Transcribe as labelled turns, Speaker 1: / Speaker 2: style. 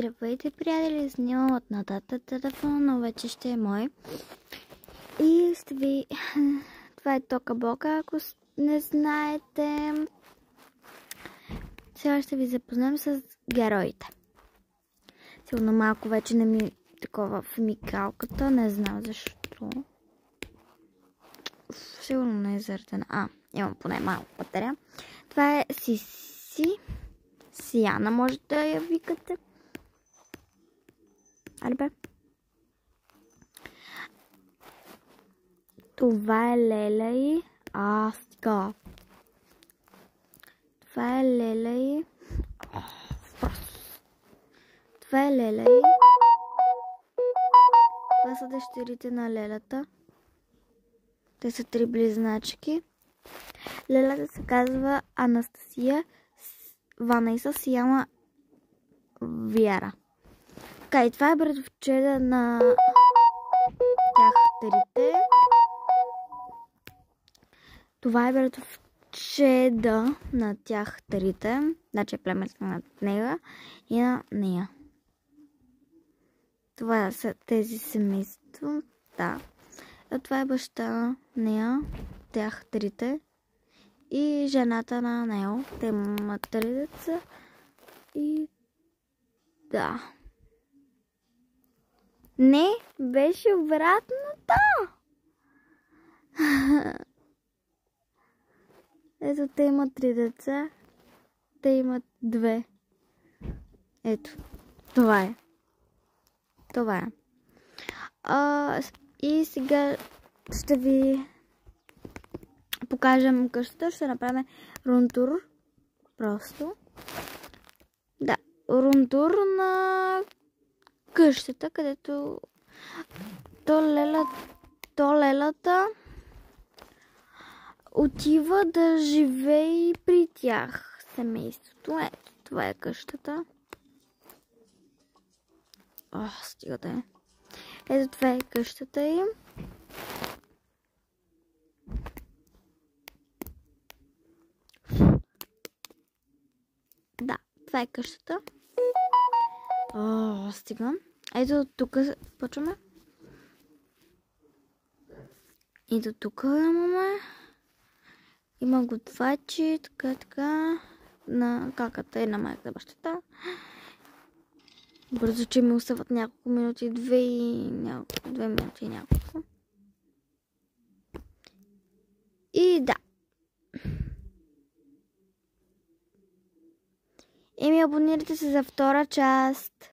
Speaker 1: Здравейте, приятели! Снимам от нататък телефон, но вече ще е мой. И ще ви... Това е Тока Бока, ако не знаете. Сега ще ви запознаем с героите. Сигурно малко вече не ми такова в микалката, не знам защо. Сигурно не е заредена. Имам поне малко батерия. Това е Сиси. Сияна може да я викате. Албе. Това е Леля и... стига. Това е Леля и... Това е Леля и... Това са дъщерите на Лелята. Те са 3 близначки. Лелята се казва Анастасия, Ванеса, Сияна, Вяра. Така, и това е братовчеда на тях трите. Това е братовчеда на тях трите. Значи е племенска на нея и на нея. Това са тези семейства. Да. А това е баща на нея, тях трите. И жената на Нео. Те имат 3 деца. И... да. Не, беше обратното. Ето, те имат 3 деца. Те имат 2. Ето. Това е. Това е. И сега ще ви покажем къщата. Ще направим рунтур. Просто. Да. Рунтур на къщата, където Лелята отива да живее при тях семейството. Ето, това е къщата. Стига да е. Ето, това е къщата им. Да, това е къщата. Стига. Ето тук почваме. И до тук имаме. Има готвачи, така, на каката и на майка бащата. Бързо, че ми остават няколко минути, 2 минути и няколко. И да. И ми абонирайте се за втора част.